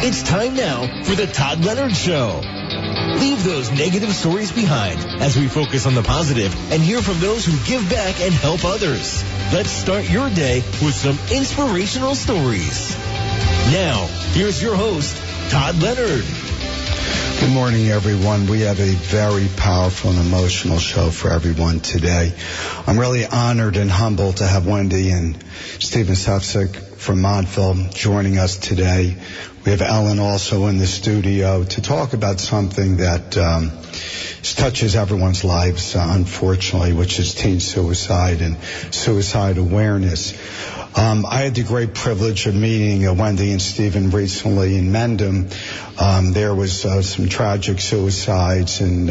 It's time now for the Todd Leonard Show. Leave those negative stories behind as we focus on the positive and hear from those who give back and help others. Let's start your day with some inspirational stories. Now, here's your host, Todd Leonard. Good morning, everyone. We have a very powerful and emotional show for everyone today. I'm really honored and humbled to have Wendy and Steven Sefcik from Montville joining us today. We have Ellen also in the studio to talk about something that touches everyone's lives, unfortunately, which is teen suicide and suicide awareness. I had the great privilege of meeting Wendy and Steven recently in Mendham. There was some tragic suicides, and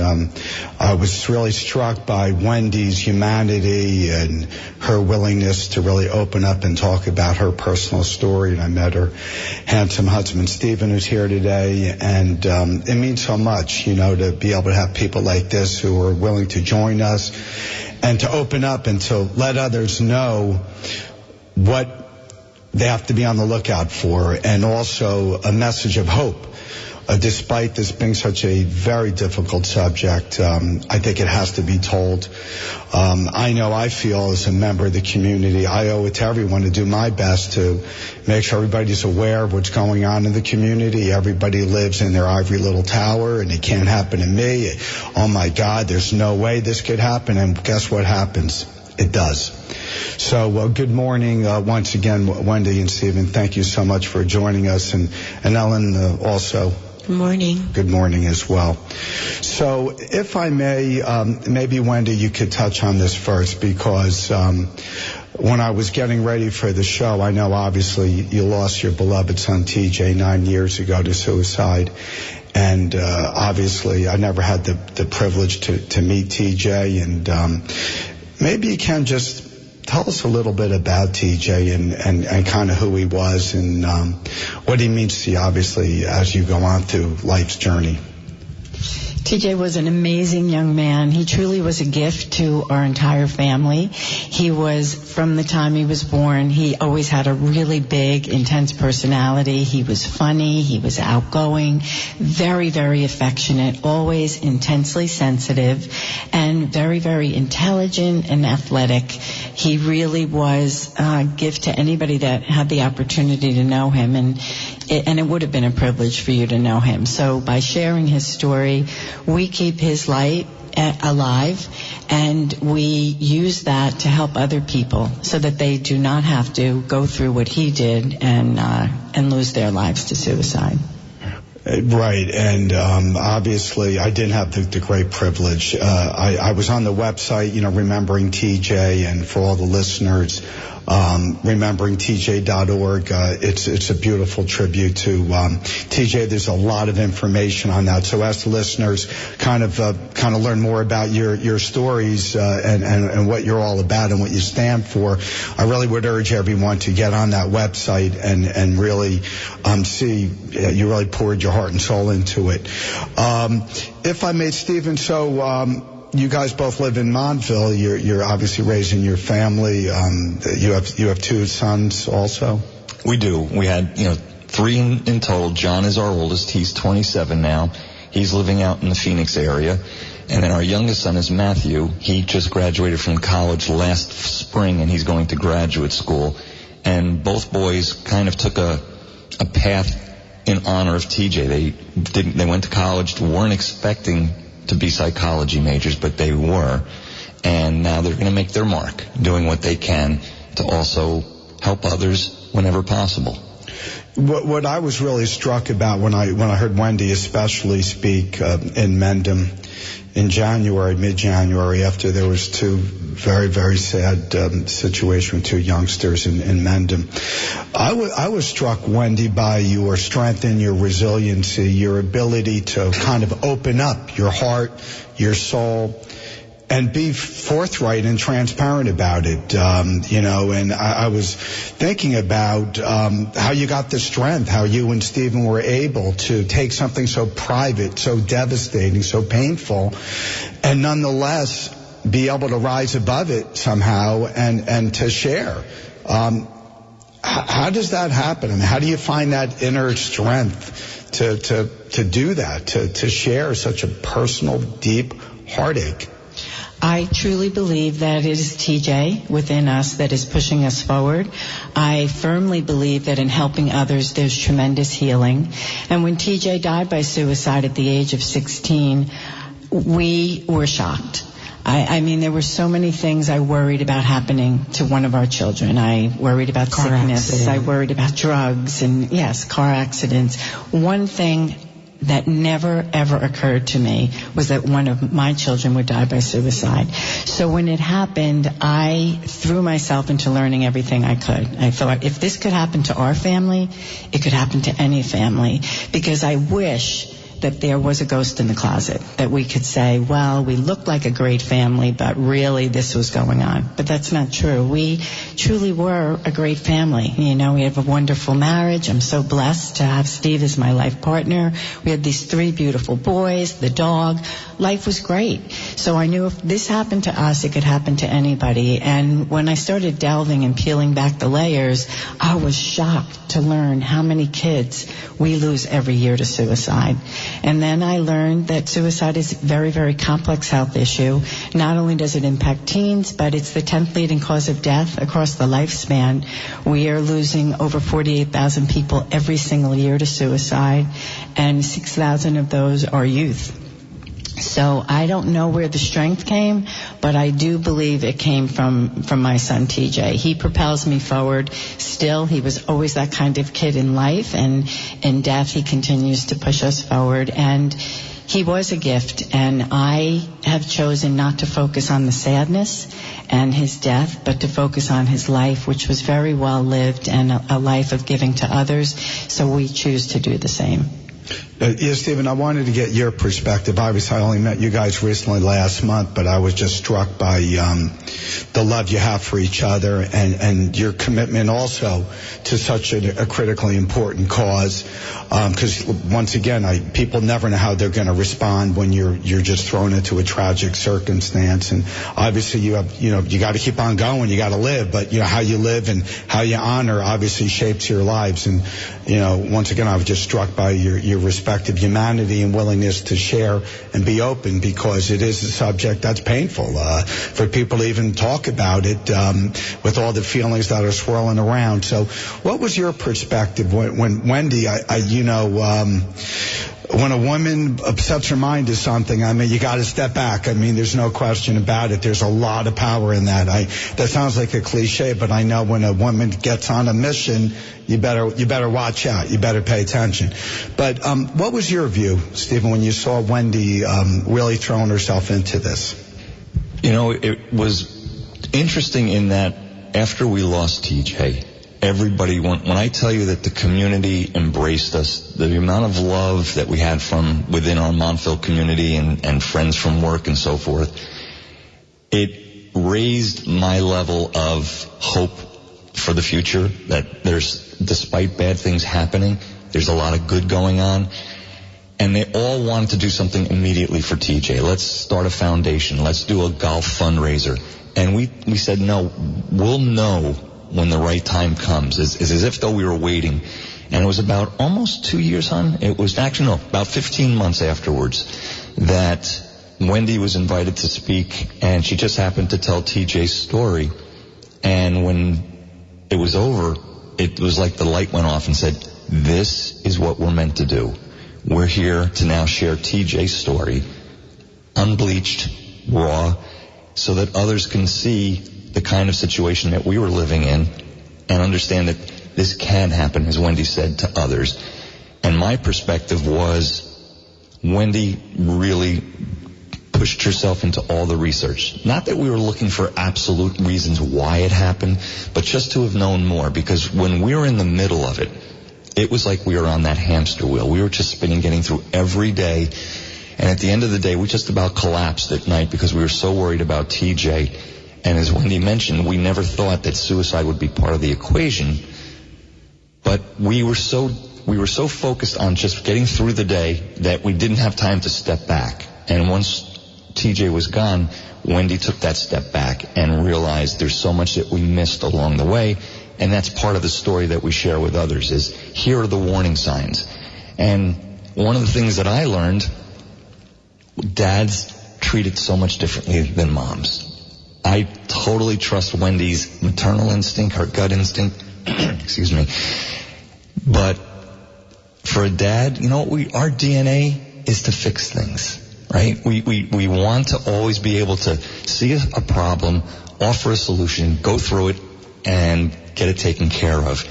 I was really struck by Wendy's humanity and her willingness to really open up and talk about her personal story. And I met her handsome husband, Steven, who's here today, and it means so much, you know, to be able to have people like this who are willing to join us and to open up and to let others know what they have to be on the lookout for, and also a message of hope. Despite this being such a very difficult subject, I think it has to be told. I know I feel as a member of the community, I owe it to everyone to do my best to make sure everybody's aware of what's going on in the community. Everybody lives in their ivory little tower, and it can't happen to me. Oh my God, there's no way this could happen. And guess what happens? It does. So good morning once again, Wendy and Steven. Thank you so much for joining us, and Ellen also. Good morning. Good morning as well. So if I may, maybe Wendy, you could touch on this first, because when I was getting ready for the show, I know obviously you lost your beloved son TJ 9 years ago to suicide. And obviously I never had the privilege to meet TJ, and maybe you can just tell us a little bit about TJ and kind of who he was and what he means to you, obviously, as you go on through life's journey. TJ was an amazing young man. He truly was a gift to our entire family. He was, from the time he was born, he always had a really big, intense personality. He was funny. He was outgoing, very, very affectionate, always intensely sensitive, and very, very intelligent and athletic. He really was a gift to anybody that had the opportunity to know him, and it would have been a privilege for you to know him. So by sharing his story, we keep his light alive, and we use that to help other people so that they do not have to go through what he did and lose their lives to suicide. Right, and obviously I didn't have the great privilege. I was on the website, remembering TJ, and for all the listeners, rememberingtj.org. It's a beautiful tribute to TJ. There's a lot of information on that. So as the listeners kind of learn more about your stories and what you're all about and what you stand for, I really would urge everyone to get on that website and really see you really poured your heart and soul into it. If I may, Steven, so you guys both live in Montville. You're obviously raising your family. You have two sons also? We do. We had, 3 in total. John is our oldest. He's 27 now. He's living out in the Phoenix area. And then our youngest son is Matthew. He just graduated from college last spring, and he's going to graduate school. And both boys kind of took a path in honor of TJ. They went to college, weren't expecting to be psychology majors, but they were, and now they're going to make their mark doing what they can to also help others whenever possible. What I was really struck about when I heard Wendy especially speak in Mendham in mid-January, after there was two very, very sad situation with two youngsters in Mendham. I was struck, Wendy, by your strength and your resiliency, your ability to kind of open up your heart, your soul, and be forthright and transparent about it, and I was thinking about how you got the strength, how you and Steven were able to take something so private, so devastating, so painful, and nonetheless be able to rise above it somehow and to share. How does that happen? I mean, how do you find that inner strength to do that, to share such a personal, deep heartache? I truly believe that it is TJ within us that is pushing us forward. I firmly believe that in helping others, there's tremendous healing. And when TJ died by suicide at the age of 16, we were shocked. I mean, there were so many things I worried about happening to one of our children. I worried about sickness. I worried about drugs and, yes, car accidents. One thing that never, ever occurred to me was that one of my children would die by suicide. So when it happened, I threw myself into learning everything I could. I thought, if this could happen to our family, it could happen to any family. Because I wish that there was a ghost in the closet, that we could say, well, we looked like a great family, but really this was going on. But that's not true. We truly were a great family. You know, we have a wonderful marriage. I'm so blessed to have Steve as my life partner. We had these 3 beautiful boys, the dog. Life was great. So I knew if this happened to us, it could happen to anybody. And when I started delving and peeling back the layers, I was shocked to learn how many kids we lose every year to suicide. And then I learned that suicide is a very, very complex health issue. Not only does it impact teens, but it's the 10th leading cause of death across the lifespan. We are losing over 48,000 people every single year to suicide, and 6,000 of those are youth. So I don't know where the strength came, but I do believe it came from my son TJ. He propels me forward. Still, he was always that kind of kid in life, and in death he continues to push us forward. And he was a gift, and I have chosen not to focus on the sadness and his death, but to focus on his life, which was very well lived and a life of giving to others. So we choose to do the same. Yeah, Steven, I wanted to get your perspective. Obviously, I only met you guys recently last month, but I was just struck by the love you have for each other and your commitment also to such a critically important cause. Because once again, people never know how they're going to respond when you're just thrown into a tragic circumstance. And obviously, you got to keep on going. You got to live, but how you live and how you honor obviously shapes your lives. And once again, I was just struck by your respect of humanity and willingness to share and be open, because it is a subject that's painful for people to even talk about it with all the feelings that are swirling around. So what was your perspective when Wendy, when a woman sets her mind to something, I mean, you got to step back. I mean, there's no question about it. There's a lot of power in that. That sounds like a cliche, but I know when a woman gets on a mission, you better watch out. You better pay attention. But what was your view, Stephen, when you saw Wendy really throwing herself into this? It was interesting in that after we lost TJ, everybody when I tell you that the community embraced us, the amount of love that we had from within our Montville community and friends from work and so forth, it raised my level of hope for the future, that despite bad things happening, there's a lot of good going on. And they all wanted to do something immediately for TJ. Let's start a foundation. Let's do a golf fundraiser. And we said, no, we'll know when the right time comes. It's as if though we were waiting. And it was about almost 2 years, hon. It was actually, no, about 15 months afterwards that Wendy was invited to speak, and she just happened to tell TJ's story. And when it was over, it was like the light went off and said, this is what we're meant to do. We're here to now share TJ's story, unbleached, raw, so that others can see the kind of situation that we were living in and understand that this can happen, as Wendy said, to others. And my perspective was Wendy really pushed herself into all the research. Not that we were looking for absolute reasons why it happened, but just to have known more, because when we were in the middle of it, it was like we were on that hamster wheel. We were just spinning, getting through every day. And at the end of the day, we just about collapsed at night because we were so worried about TJ. And as Wendy mentioned, we never thought that suicide would be part of the equation. But we were so focused on just getting through the day that we didn't have time to step back. And once TJ was gone, Wendy took that step back and realized there's so much that we missed along the way. And that's part of the story that we share with others, is here are the warning signs. And one of the things that I learned, dads treat it so much differently than moms. I totally trust Wendy's maternal instinct, her gut instinct, excuse me. But for a dad, you know, our DNA is to fix things, right? We want to always be able to see a problem, offer a solution, go through it, and get it taken care of.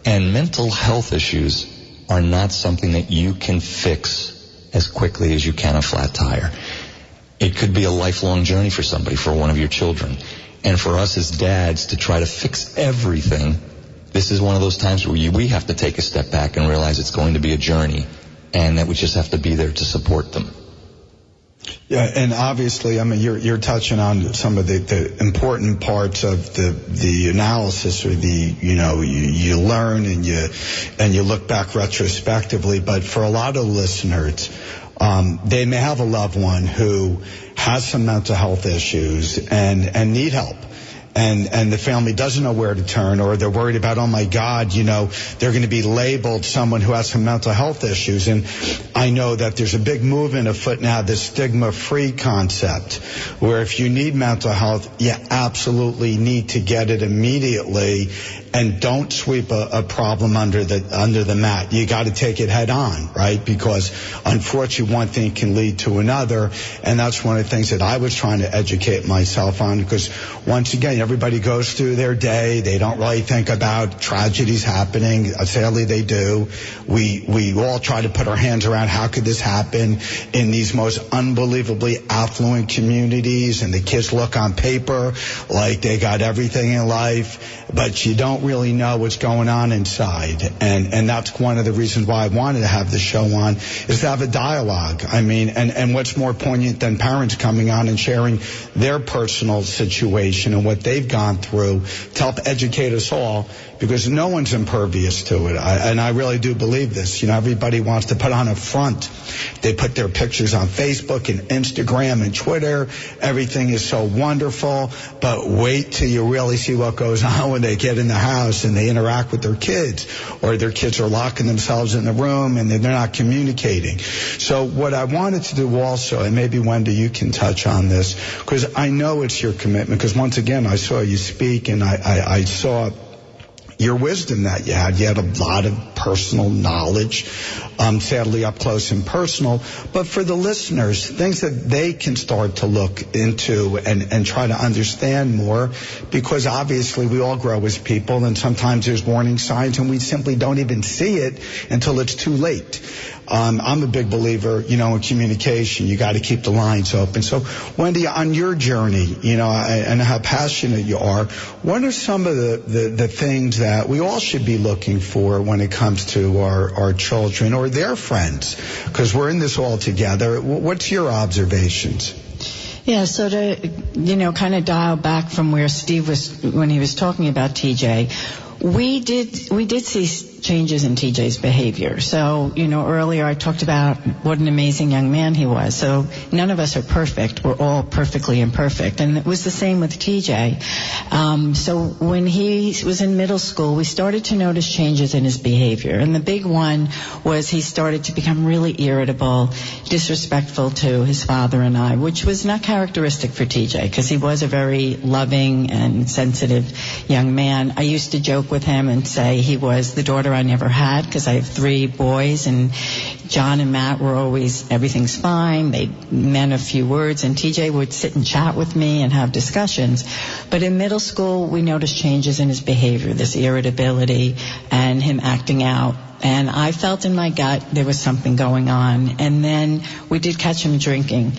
And mental health issues are not something that you can fix as quickly as you can a flat tire. It could be a lifelong journey for somebody, for one of your children. And for us as dads to try to fix everything, this is one of those times where we have to take a step back and realize it's going to be a journey, and that we just have to be there to support them. Yeah, and obviously, I mean, you're touching on some of the important parts of the analysis, or you learn and you look back retrospectively. But for a lot of listeners, they may have a loved one who has some mental health issues and need help. And the family doesn't know where to turn, or they're worried about, oh my God, they're going to be labeled someone who has some mental health issues. And I know that there's a big movement afoot now, this stigma-free concept, where if you need mental health, you absolutely need to get it immediately, and don't sweep a problem under the mat. You got to take it head on, right? Because unfortunately, one thing can lead to another, and that's one of the things that I was trying to educate myself on. Because once again, everybody goes through their day. They don't really think about tragedies happening. Sadly, they do. We all try to put our hands around how could this happen in these most unbelievably affluent communities, and the kids look on paper like they got everything in life, but you don't really know what's going on inside. And that's one of the reasons why I wanted to have the show on, is to have a dialogue. I mean, and what's more poignant than parents coming on and sharing their personal situation and what they've gone through to help educate us all, because no one's impervious to it. And I really do believe this. Everybody wants to put on a front. They put their pictures on Facebook and Instagram and Twitter. Everything is so wonderful, but wait till you really see what goes on when they get in the house and they interact with their kids, or their kids are locking themselves in the room and they're not communicating. So what I wanted to do also, and maybe Wendy, you can touch on this, because I know it's your commitment, because once again, I saw you speak, and I saw your wisdom that you had. You had a lot of personal knowledge, sadly up close and personal. But for the listeners, things that they can start to look into and try to understand more, because obviously we all grow as people, and sometimes there's warning signs and we simply don't even see it until it's too late. I'm a big believer, in communication. You got to keep the lines open. So, Wendy, on your journey, and how passionate you are, what are some of the things that we all should be looking for when it comes to our children or their friends? Because we're in this all together. What's your observations? Yeah, so to, kind of dial back from where Steve was when he was talking about TJ, we did see changes in TJ's behavior. So, earlier I talked about what an amazing young man he was. So none of us are perfect. We're all perfectly imperfect. And it was the same with TJ. So when he was in middle school, we started to notice changes in his behavior. And the big one was he started to become really irritable, disrespectful to his father and I, which was not characteristic for TJ, because he was a very loving and sensitive young man. I used to joke with him and say he was the daughter I never had, because I have 3 boys, and John and Matt were always, everything's fine. They meant a few words, and TJ would sit and chat with me and have discussions. But in middle school, we noticed changes in his behavior, this irritability and him acting out. And I felt in my gut there was something going on. And then we did catch him drinking,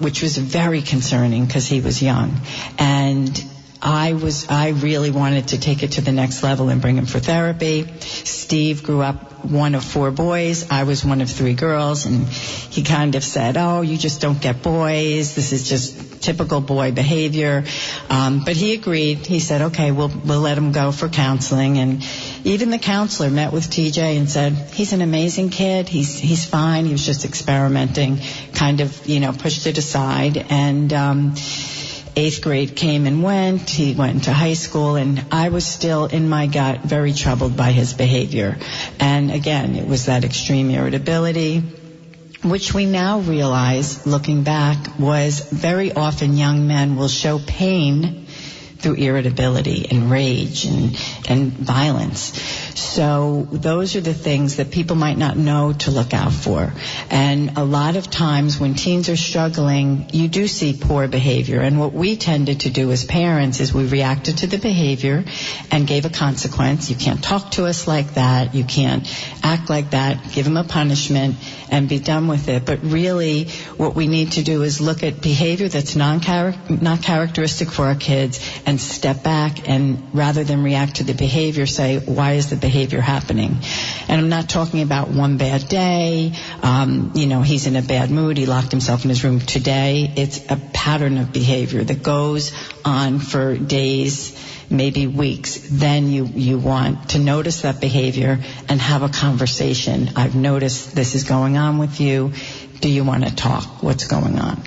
which was very concerning because he was young. And I really wanted to take it to the next level and bring him for therapy. Steve grew up one of 4 boys. I was one of 3 girls, and he kind of said, "Oh, you just don't get boys. This is just typical boy behavior." But he agreed. He said, "Okay, we'll let him go for counseling." And even the counselor met with TJ and said, "He's an amazing kid. He's fine. He was just experimenting." Kind of, pushed it aside. And 8th grade came and went. He went into high school, and I was still in my gut very troubled by his behavior. And again, it was that extreme irritability, which we now realize, looking back, was very often young men will show pain through irritability and rage and violence. So those are the things that people might not know to look out for. And a lot of times when teens are struggling, you do see poor behavior. And what we tended to do as parents is we reacted to the behavior and gave a consequence. You can't talk to us like that. You can't act like that. Give them a punishment and be done with it. But really what we need to do is look at behavior that's not characteristic for our kids and step back, and rather than react to the behavior, say, why is the behavior happening? And I'm not talking about one bad day, he's in a bad mood, he locked himself in his room today. It's a pattern of behavior that goes on for days, maybe weeks. Then you want to notice that behavior and have a conversation. I've noticed this is going on with you. Do you want to talk? What's going on?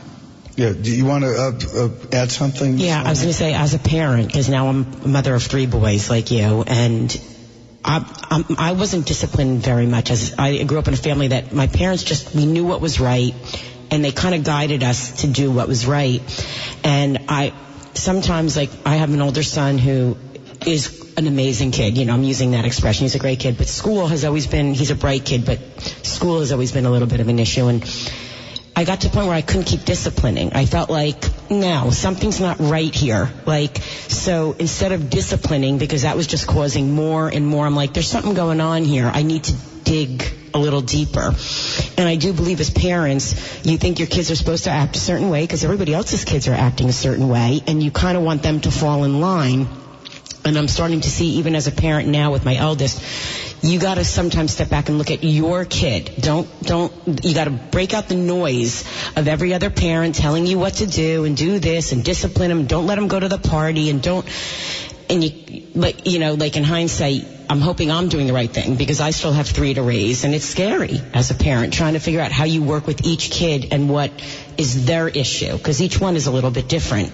Yeah, do you want to add something? Yeah, I was going to say, as a parent, because now I'm a mother of 3 boys like you, and I wasn't disciplined very much. As I grew up in a family that my parents we knew what was right, and they kind of guided us to do what was right. And I have an older son who is an amazing kid. I'm using that expression. He's a great kid, but he's a bright kid, but school has always been a little bit of an issue. And I got to the point where I couldn't keep disciplining. I felt like, no, something's not right here. So instead of disciplining, because that was just causing more and more, I'm like, there's something going on here. I need to dig a little deeper. And I do believe as parents, you think your kids are supposed to act a certain way because everybody else's kids are acting a certain way, and you kind of want them to fall in line. And I'm starting to see, even as a parent now with my eldest, you got to sometimes step back and look at your kid. You got to break out the noise of every other parent telling you what to do and do this and discipline them. Don't let them go to the party like in hindsight, I'm hoping I'm doing the right thing because I still have 3 to raise, and it's scary as a parent trying to figure out how you work with each kid and what is their issue, because each one is a little bit different.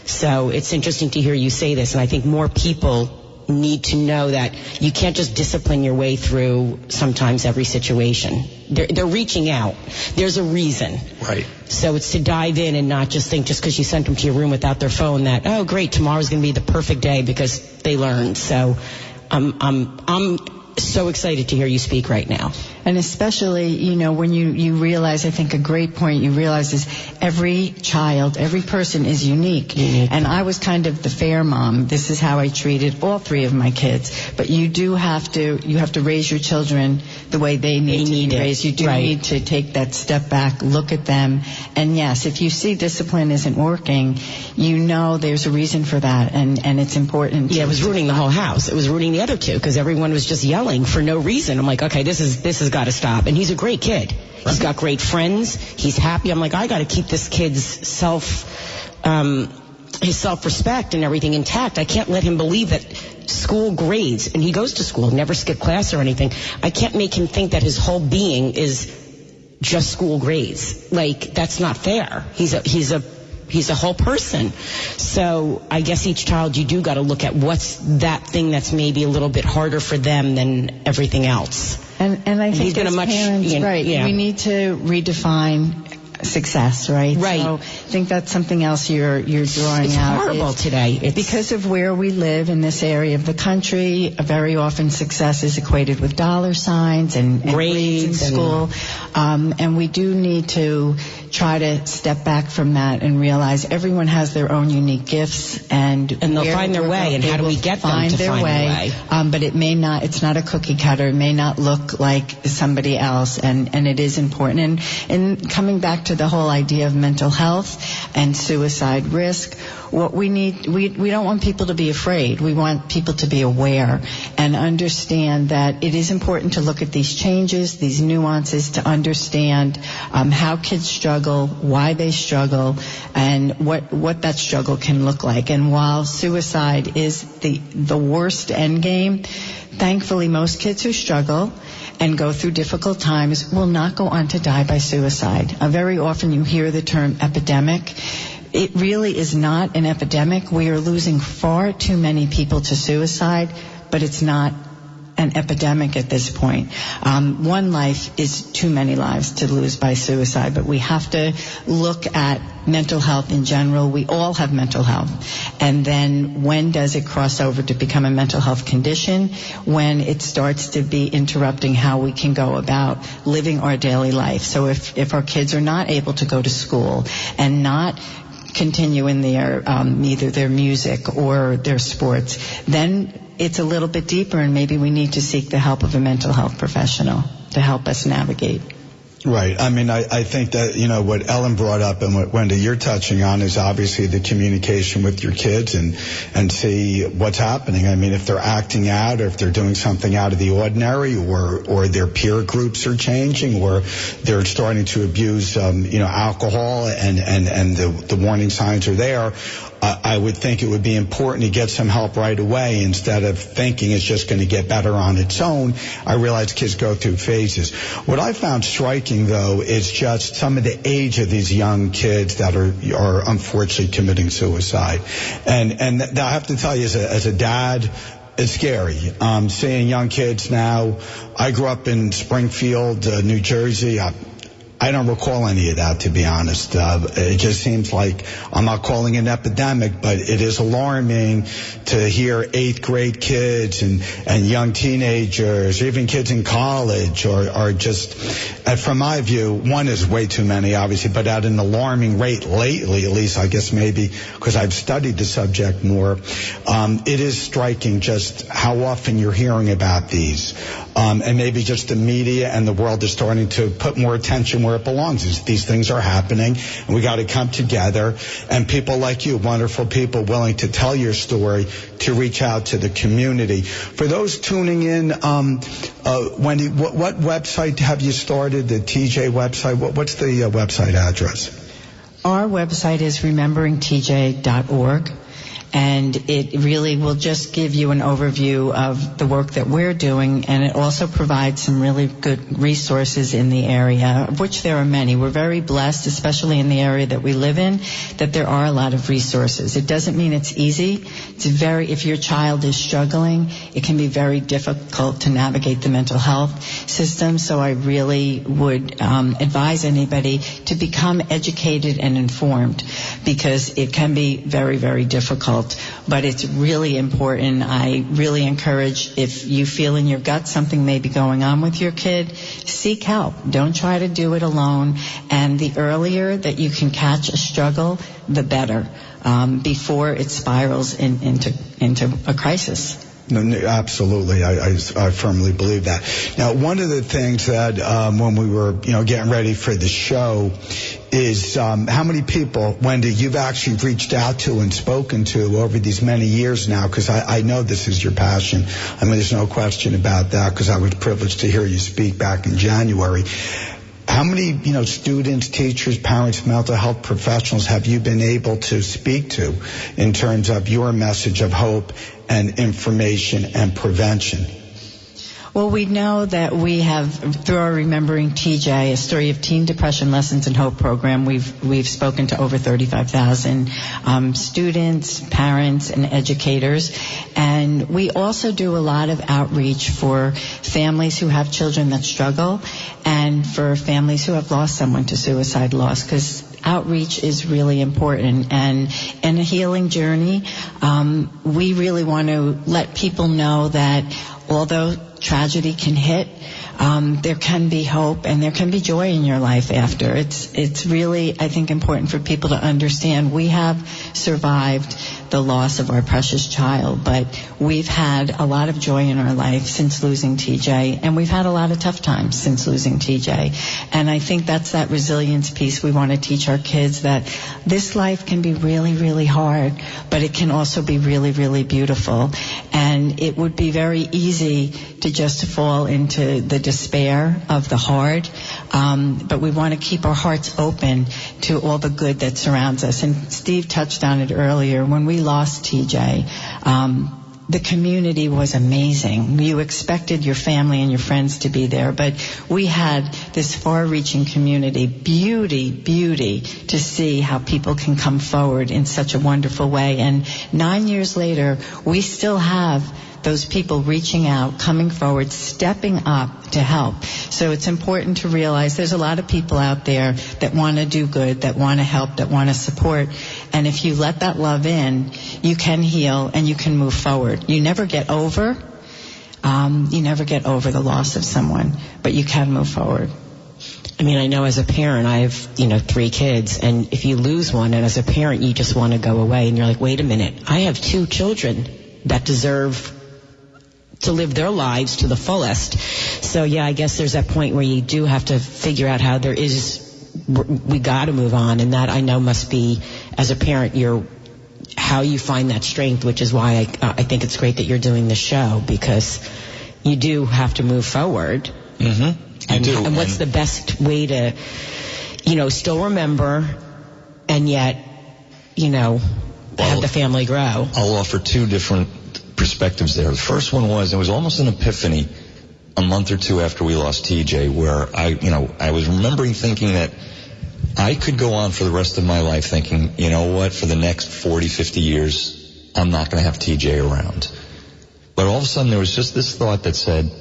So it's interesting to hear you say this, and I think more people need to know that you can't just discipline your way through sometimes every situation. They're reaching out. There's a reason. Right. So it's to dive in and not just think just because you sent them to your room without their phone that, oh great, tomorrow's going to be the perfect day because they learned. So I'm so excited to hear you speak right now. And especially, when you realize, I think a great point you realize is every child, every person is unique. And I was kind of the fair mom. This is how I treated all 3 of my kids. But you have to raise your children the way they need to be raised. You do need to take that step back, look at them. And yes, if you see discipline isn't working, there's a reason for that. And it's important. Yeah, it was ruining the whole house. It was ruining the other 2 because everyone was just yelling for no reason. I'm like, okay, this has got to stop. And he's a great kid. He's got great friends. He's happy. I'm like, I got to keep this kid's his self-respect and everything intact. I can't let him believe that school grades, and he goes to school, never skip class or anything. I can't make him think that his whole being is just school grades. That's not fair. He's a whole person. So I guess each child, you do got to look at what's that thing that's maybe a little bit harder for them than everything else. And I think as parents, we need to redefine success, right? Right. So I think that's something else you're drawing out. It's horrible today. It's because of where we live in this area of the country, very often success is equated with dollar signs and grades in school. And we do need to try to step back from that and realize everyone has their own unique gifts, and they'll find their way. And how do we get them to find their way? But it's not a cookie cutter. It may not look like somebody else, and it is important. And coming back to the whole idea of mental health and suicide risk, what we need, we don't want people to be afraid. We want people to be aware and understand that it is important to look at these changes, these nuances, to understand how kids struggle, why they struggle, and what that struggle can look like. And while suicide is the worst end game, thankfully most kids who struggle and go through difficult times will not go on to die by suicide. Very often you hear the term epidemic. it really is not an epidemic. We are losing far too many people to suicide, but it's not an epidemic at this point. One life is too many lives to lose by suicide, but we have to look at mental health in general. We all have mental health. And then when does it cross over to become a mental health condition? When it starts to be interrupting how we can go about living our daily life. So if our kids are not able to go to school and not continue in their either their music or their sports, then it's a little bit deeper, and maybe we need to seek the help of a mental health professional to help us navigate. Right. I mean, I think that, you know, what Ellen brought up and what, Wendy, you're touching on is obviously the communication with your kids and see what's happening. I mean, if they're acting out or if they're doing something out of the ordinary or their peer groups are changing or they're starting to abuse, alcohol and the warning signs are there, I would think it would be important to get some help right away instead of thinking it's just going to get better on its own. I realize kids go through phases. What I found striking, though, is just some of the age of these young kids that are unfortunately committing suicide. And I have to tell you, as a dad, it's scary. Seeing young kids now. I grew up in Springfield, New Jersey. I don't recall any of that, to be honest. It just seems like, I'm not calling it an epidemic, but it is alarming to hear 8th grade kids and young teenagers, even kids in college are just, from my view, one is way too many, obviously, but at an alarming rate lately, at least, I guess maybe because I've studied the subject more. It is striking just how often you're hearing about these. And maybe just the media and the world is starting to put more attention where it belongs. These things are happening, and we got to come together. And people like you, wonderful people, willing to tell your story, to reach out to the community. For those tuning in, Wendy, what website have you started? The TJ website. What's the website address? Our website is rememberingtj.org. And it really will just give you an overview of the work that we're doing, and it also provides some really good resources in the area, of which there are many. We're very blessed, especially in the area that we live in, that there are a lot of resources. It doesn't mean it's easy. If your child is struggling, it can be very difficult to navigate the mental health system. So I really would advise anybody to become educated and informed, because it can be very, very difficult. But it's really important. I really encourage, if you feel in your gut something may be going on with your kid, seek help. Don't try to do it alone. And the earlier that you can catch a struggle, the better, before it spirals into a crisis. No, absolutely. I firmly believe that. Now, one of the things that when we were, getting ready for the show is how many people, Wendy, you've actually reached out to and spoken to over these many years now, because I know this is your passion. I mean, there's no question about that, because I was privileged to hear you speak back in January. How many, students, teachers, parents, mental health professionals have you been able to speak to in terms of your message of hope and information and prevention? Well, we know that we have, through our Remembering TJ, a story of teen depression lessons and hope program, we've spoken to over 35,000 students, parents, and educators. And we also do a lot of outreach for families who have children that struggle, and for families who have lost someone to suicide loss, because outreach is really important. And in a healing journey, we really want to let people know that although tragedy can hit, there can be hope and there can be joy in your life after. It's really, I think, important for people to understand we have survived the loss of our precious child, but we've had a lot of joy in our life since losing TJ, and we've had a lot of tough times since losing TJ. And I think that's that resilience piece we want to teach our kids, that this life can be really, really hard, but it can also be really, really beautiful. And it would be very easy to just fall into the despair of the hard, but we want to keep our hearts open to all the good that surrounds us. And Steve touched on it earlier. When we lost TJ, the community was amazing. You expected your family and your friends to be there, but we had this far-reaching community, beauty to see how people can come forward in such a wonderful way. And 9 years later, we still have those people reaching out, coming forward, stepping up to help. So it's important to realize there's a lot of people out there that want to do good, that want to help, that want to support. And if you let that love in, you can heal and you can move forward. You never get over the loss of someone, but you can move forward. I mean, I know as a parent, I have, 3 kids, and if you lose one, and as a parent, you just want to go away, and you're like, wait a minute, I have 2 children that deserve to live their lives to the fullest. So yeah, I guess there's that point where you do have to figure out how we got to move on, and that I know must be, as a parent, how you find that strength, which is why I think it's great that you're doing the show, because you do have to move forward. Mm-hmm. And what's the best way to, still remember and yet, have the family grow? I'll offer 2 different perspectives there. The first one was, it was almost an epiphany a month or 2 after we lost TJ, where I was remembering thinking that I could go on for the rest of my life thinking, you know what, for the next 40, 50 years, I'm not going to have TJ around. But all of a sudden there was just this thought that said,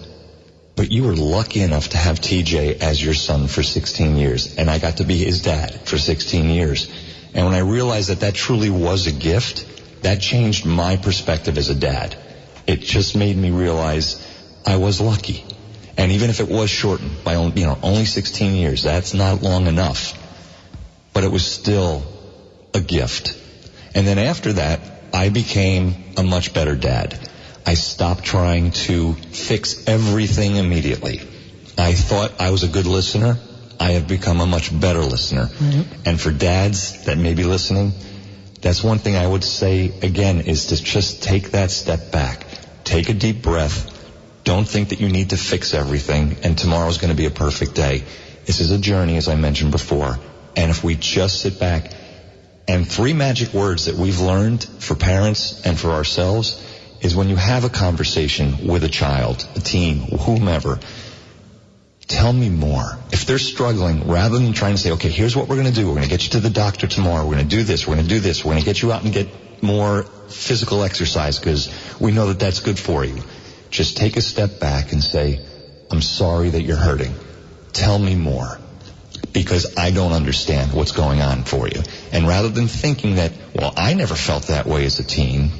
but you were lucky enough to have TJ as your son for 16 years, and I got to be his dad for 16 years. And when I realized that truly was a gift, that changed my perspective as a dad. It just made me realize I was lucky. And even if it was shortened by only 16 years, that's not long enough. But it was still a gift. And then after that, I became a much better dad. I stopped trying to fix everything immediately. I thought I was a good listener. I have become a much better listener. Mm-hmm. And for dads that may be listening, that's one thing I would say, again, is to just take that step back. Take a deep breath. Don't think that you need to fix everything and tomorrow's going to be a perfect day. This is a journey, as I mentioned before. And if we just sit back, and 3 magic words that we've learned for parents and for ourselves is when you have a conversation with a child, a teen, whomever, tell me more. If they're struggling, rather than trying to say, okay, here's what we're going to do. We're going to get you to the doctor tomorrow. We're going to do this. We're going to do this. We're going to get you out and get more physical exercise because we know that that's good for you. Just take a step back and say, I'm sorry that you're hurting. Tell me more because I don't understand what's going on for you. And rather than thinking that, well, I never felt that way as a teen,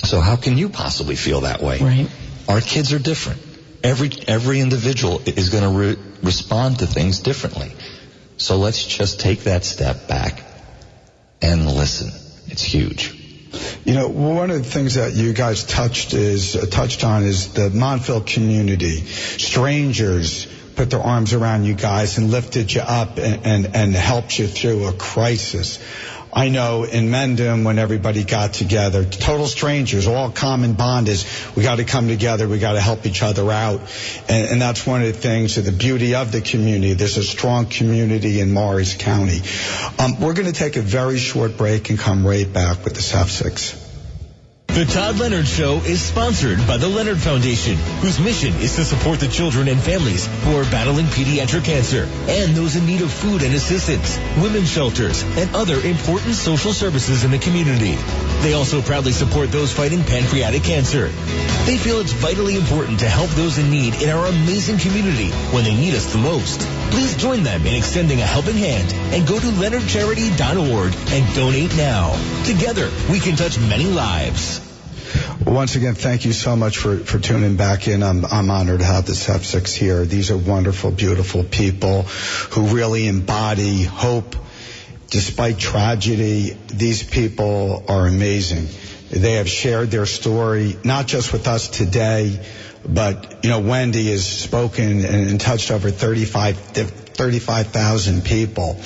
so how can you possibly feel that way? Right. Our kids are different. Every individual is going to respond to things differently. So let's just take that step back and listen. It's huge. One of the things that you guys touched on is the Montville community. Strangers put their arms around you guys and lifted you up and helped you through a crisis. I know in Mendham, when everybody got together, total strangers, all common bond is we got to come together, we got to help each other out. And that's one of the things of the beauty of the community. There's a strong community in Morris County. We're going to take a very short break and come right back with the Sefciks. The Todd Leonard Show is sponsored by the Leonard Foundation, whose mission is to support the children and families who are battling pediatric cancer and those in need of food and assistance, women's shelters, and other important social services in the community. They also proudly support those fighting pancreatic cancer. They feel it's vitally important to help those in need in our amazing community when they need us the most. Please join them in extending a helping hand and go to leonardcharity.org and donate now. Together, we can touch many lives. Once again, thank you so much for tuning back in. I'm honored to have the Sefciks here. These are wonderful, beautiful people who really embody hope. Despite tragedy, these people are amazing. They have shared their story, not just with us today, but, Wendy has spoken and touched over 35,000 people,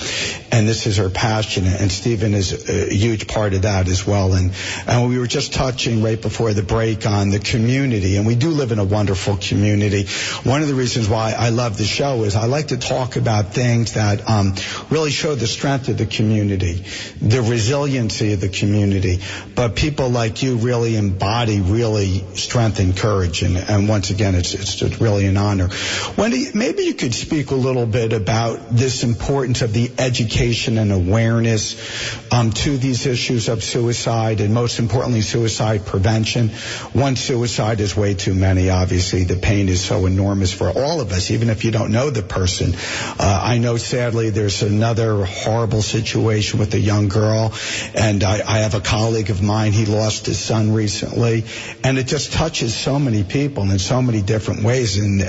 and this is her passion, and Steven is a huge part of that as well. And we were just touching right before the break on the community, and we do live in a wonderful community. One of the reasons why I love the show is I like to talk about things that really show the strength of the community, the resiliency of the community, but people like you really embody really strength and courage, and once again, it's really an honor. Wendy, maybe you could speak a little bit about this importance of the education and awareness to these issues of suicide, and most importantly, suicide prevention. One suicide is way too many, obviously. The pain is so enormous for all of us, even if you don't know the person. I know, sadly, there's another horrible situation with a young girl, and I have a colleague of mine, he lost his son recently, and it just touches so many people in so many different ways, and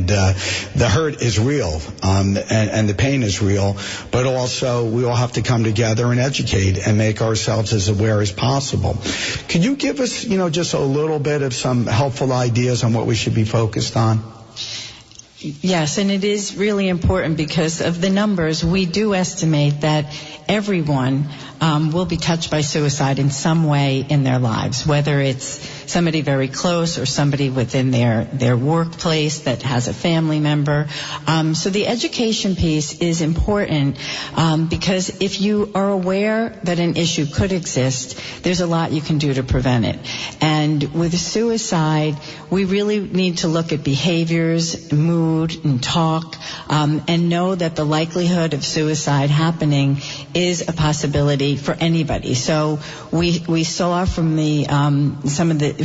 the hurt is real. And the pain is real, but also we all have to come together and educate and make ourselves as aware as possible. Can you give us, just a little bit of some helpful ideas on what we should be focused on? Yes, and it is really important because of the numbers. We do estimate that everyone will be touched by suicide in some way in their lives, whether it's somebody very close or somebody within their workplace that has a family member. So the education piece is important because if you are aware that an issue could exist, there's a lot you can do to prevent it. And with suicide, we really need to look at behaviors, mood, and talk, and know that the likelihood of suicide happening is a possibility for anybody. So we saw from the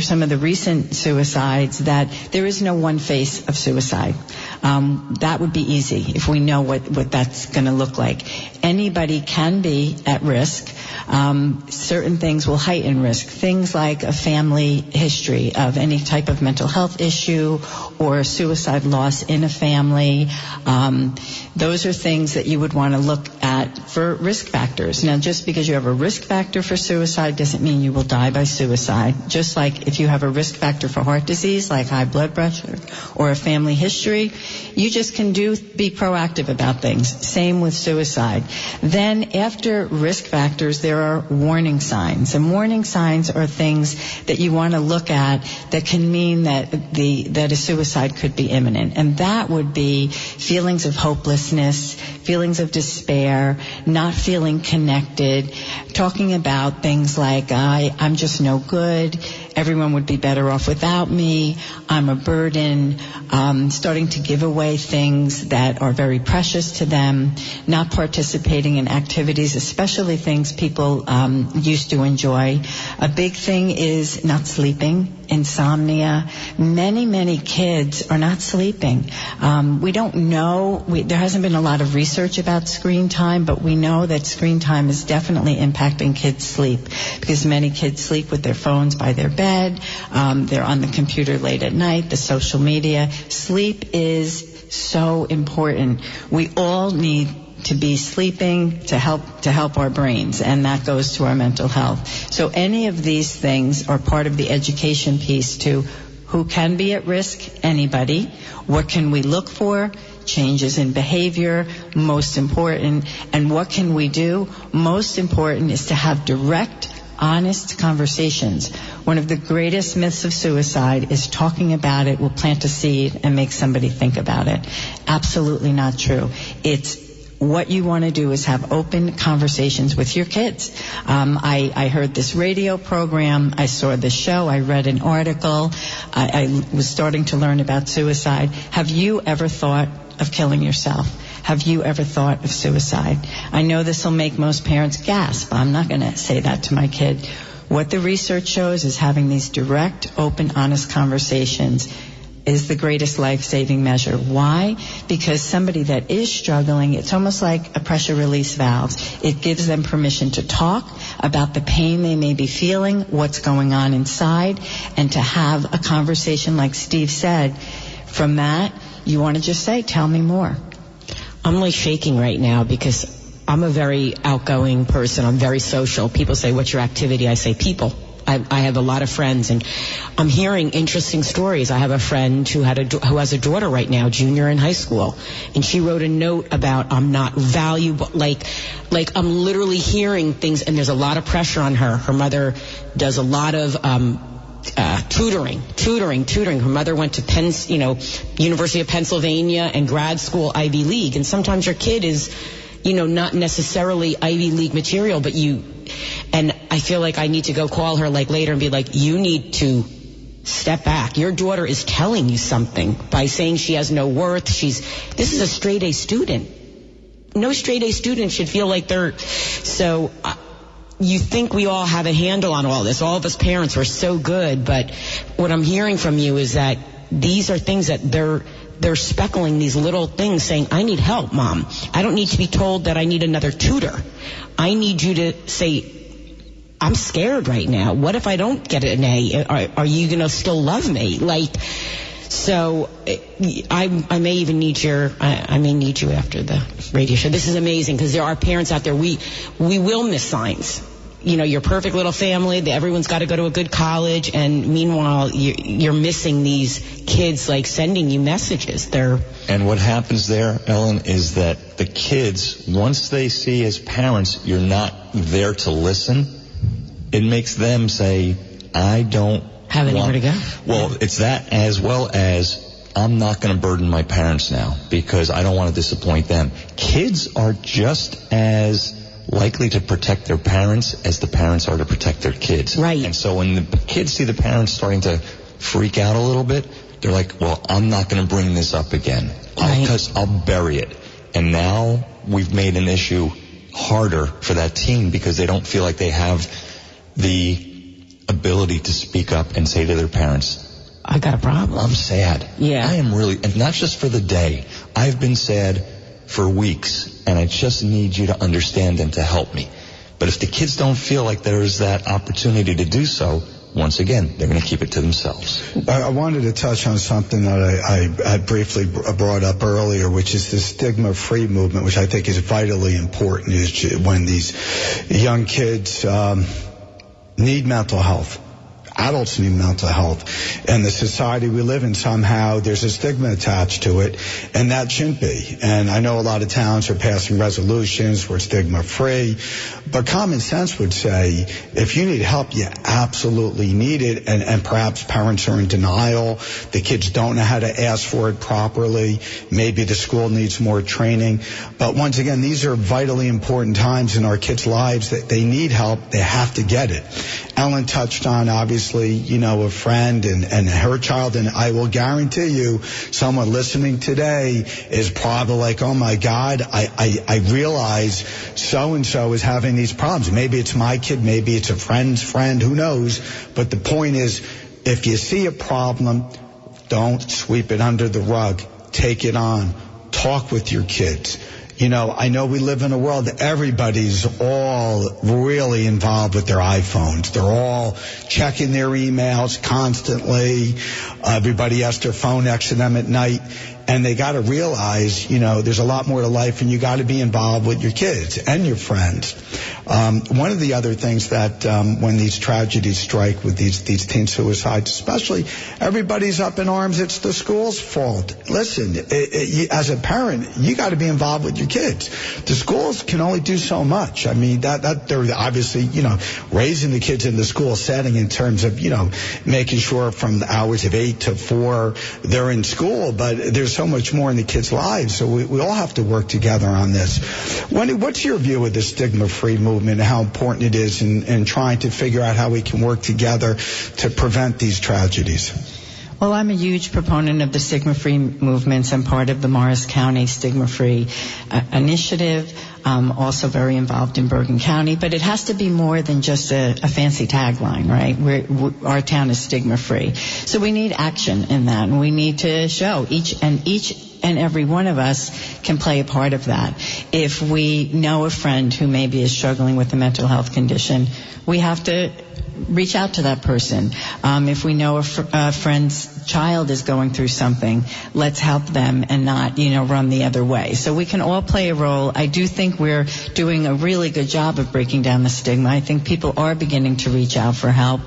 some of the recent suicides that there is no one face of suicide. That would be easy if we know what that's going to look like. Anybody can be at risk. Certain things will heighten risk. Things like a family history of any type of mental health issue or suicide loss in a family. Those are things that you would want to look at for risk factors. Now, just because you have a risk factor for suicide doesn't mean you will die by suicide. Just like if you have a risk factor for heart disease, like high blood pressure, or a family history, you just can be proactive about things. Same with suicide. Then after risk factors, there are warning signs. And warning signs are things that you want to look at that can mean that a suicide could be imminent. And that would be feelings of hopelessness, feelings of despair, not feeling connected, talking about things like, I'm just no good, everyone would be better off without me, I'm a burden, starting to give away things that are very precious to them, not participating in activities, especially things people used to enjoy. A big thing is not sleeping, insomnia. Many kids are not sleeping. We don't know, there hasn't been a lot of research about screen time, but we know that screen time is definitely impacting kids' sleep because many kids sleep with their phones by their bed, they're on the computer late at night, the social media. Sleep is so important. We all need to be sleeping to help our brains, and that goes to our mental health. So any of these things are part of the education piece to who can be at risk, anybody. What can we look for? Changes in behavior, most important. And what can we do? Most important is to have direct, honest conversations. One of the greatest myths of suicide is talking about it will plant a seed and make somebody think about it. Absolutely not true. What you want to do is have open conversations with your kids. I heard this radio program. I saw this show. I read an article. I was starting to learn about suicide. Have you ever thought of killing yourself? Have you ever thought of suicide? I know this will make most parents gasp. I'm not going to say that to my kid. What the research shows is having these direct, open, honest conversations is the greatest life-saving measure. Why? Because somebody that is struggling, it's almost like a pressure release valve. It gives them permission to talk about the pain they may be feeling, what's going on inside, and to have a conversation like Steve said. From that, you want to just say, tell me more. I'm really shaking right now because I'm a very outgoing person. I'm very social. People say, what's your activity? I say, people. I have a lot of friends, and I'm hearing interesting stories. I have a friend who has a daughter right now, junior in high school, and she wrote a note about I'm not valuable. Like I'm literally hearing things, and there's a lot of pressure on her. Her mother does a lot of tutoring. Her mother went to University of Pennsylvania and grad school Ivy League, and sometimes your kid is, not necessarily Ivy League material, but and I feel like I need to go call her later and be like, you need to step back. Your daughter is telling you something by saying she has no worth. This is a straight A student. No straight A student should feel like so you think we all have a handle on all this. All of us parents are so good, but what I'm hearing from you is that these are things that they're speckling these little things saying, I need help, Mom. I don't need to be told that I need another tutor. I need you to say, I'm scared right now. What if I don't get an A? Are you going to still love me? So I may even need I may need you after the radio show. This is amazing because there are parents out there. We will miss signs. Your perfect little family, everyone's got to go to a good college, and meanwhile, you're missing these kids, sending you messages. And what happens there, Ellen, is that the kids, once they see as parents you're not there to listen, it makes them say, I don't have anywhere to go. Well, it's that, as well as I'm not going to burden my parents now because I don't want to disappoint them. Kids are just as likely to protect their parents as the parents are to protect their kids. Right. And so when the kids see the parents starting to freak out a little bit, they're like, well, I'm not going to bring this up again because I'll bury it. And now we've made an issue harder for that teen because they don't feel like they have the ability to speak up and say to their parents, I got a problem. I'm sad. Yeah. I am really, and not just for the day. I've been sad for weeks, and I just need you to understand and to help me. But if the kids don't feel like there's that opportunity to do so, once again, they're going to keep it to themselves. I wanted to touch on something that I had briefly brought up earlier, which is the stigma-free movement, which I think is vitally important is when these young kids need mental health. Adults need mental health. And the society we live in, somehow there's a stigma attached to it, and that shouldn't be. And I know a lot of towns are passing resolutions where stigma-free, but common sense would say if you need help, you absolutely need it, and perhaps parents are in denial, the kids don't know how to ask for it properly, maybe the school needs more training. But once again, these are vitally important times in our kids' lives that they need help, they have to get it. Ellen touched on, obviously, a friend and her child, and I will guarantee you someone listening today is probably like, oh my God, I realize so-and-so is having these problems. Maybe it's my kid, maybe it's a friend's friend, who knows? But the point is, if you see a problem, don't sweep it under the rug. Take it on. Talk with your kids. I know we live in a world that everybody's all really involved with their iPhones. They're all checking their emails constantly. Everybody has their phone next to them at night. And they got to realize, there's a lot more to life, and you got to be involved with your kids and your friends. One of the other things that when these tragedies strike with these teen suicides, especially, everybody's up in arms. It's the school's fault. Listen, as a parent, you got to be involved with your kids. The schools can only do so much. I mean, that they're obviously, raising the kids in the school setting in terms of, making sure from the hours of 8 to 4 they're in school, but there's so much more in the kids' lives, so we all have to work together on this. Wendy, what's your view of the stigma-free movement and how important it is in trying to figure out how we can work together to prevent these tragedies? Well, I'm a huge proponent of the stigma-free movements. I'm part of the Morris County Stigma-Free Initiative, also very involved in Bergen County. But it has to be more than just a fancy tagline, right? Our town is stigma-free. So we need action in that, and we need to show each and every one of us can play a part of that. If we know a friend who maybe is struggling with a mental health condition, we have to reach out to that person. If we know a friend's child is going through something, let's help them and not, run the other way. So we can all play a role. I do think think we're doing a really good job of breaking down the stigma. I think people are beginning to reach out for help.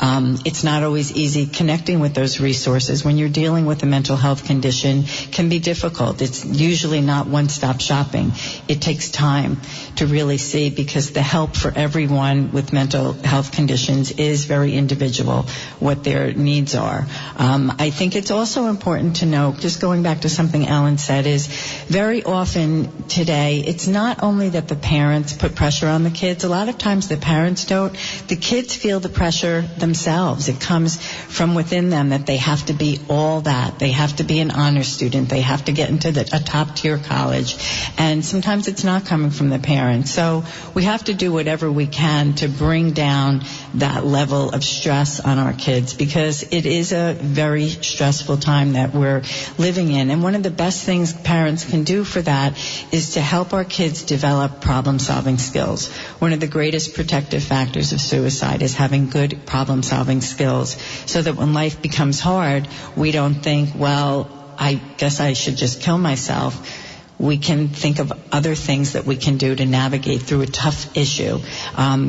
It's not always easy. Connecting with those resources when you're dealing with a mental health condition can be difficult. It's usually not one-stop shopping. It takes time to really see, because the help for everyone with mental health conditions is very individual, what their needs are. I think it's also important to know, just going back to something Ellen said, is very often today, it's not only that the parents put pressure on the kids. A lot of times the parents don't. The kids feel the pressure themselves. It comes from within them that they have to be all that. They have to be an honor student. They have to get into a top-tier college. And sometimes it's not coming from the parents. So we have to do whatever we can to bring down that level of stress on our kids, because it is a very stressful time that we're living in. And one of the best things parents can do for that is to help our kids develop problem-solving skills. One of the greatest protective factors of suicide is having good problem-solving skills, so that when life becomes hard, we don't think, well, I guess I should just kill myself. We can think of other things that we can do to navigate through a tough issue.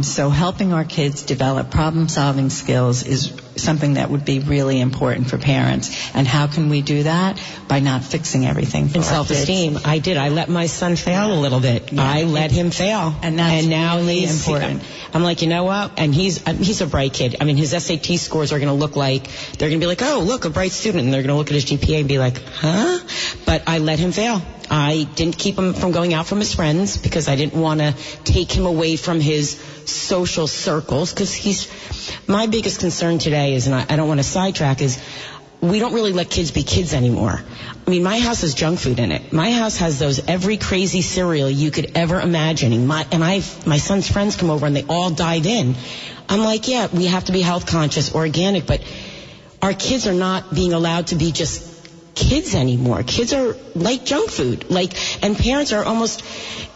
So helping our kids develop problem-solving skills is something that would be really important for parents. And how can we do that? By not fixing everything for and our self-esteem. kids. I did. I let my son fail a little bit. Yeah. I let him fail. And that's now really he's important. I'm like, you know what? And he's a bright kid. I mean, his SAT scores are going to look like, they're going to be like, oh, look, a bright student. And they're going to look at his GPA and be like, huh? But I let him fail. I didn't keep him from going out from his friends because I didn't want to take him away from his social circles, because my biggest concern today is, and I don't want to sidetrack, is we don't really let kids be kids anymore. I mean, my house has junk food in it. My house has every crazy cereal you could ever imagine. And my son's friends come over and they all dive in. I'm like, yeah, we have to be health conscious, organic, but our kids are not being allowed to be just kids anymore. Kids are like junk food. And parents are almost,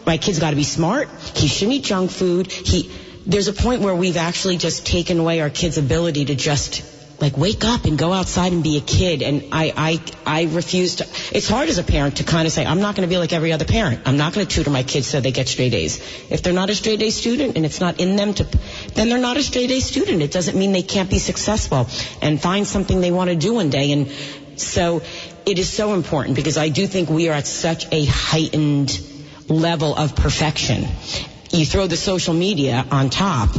my kid's got to be smart. He shouldn't eat junk food. There's a point where we've actually just taken away our kids' ability to just wake up and go outside and be a kid. And I refuse to. It's hard as a parent to kind of say, I'm not going to be like every other parent. I'm not going to tutor my kids so they get straight A's. If they're not a straight A student and it's not in them then they're not a straight A student. It doesn't mean they can't be successful and find something they want to do one day. And so it is so important, because I do think we are at such a heightened level of perfection. You throw the social media on top,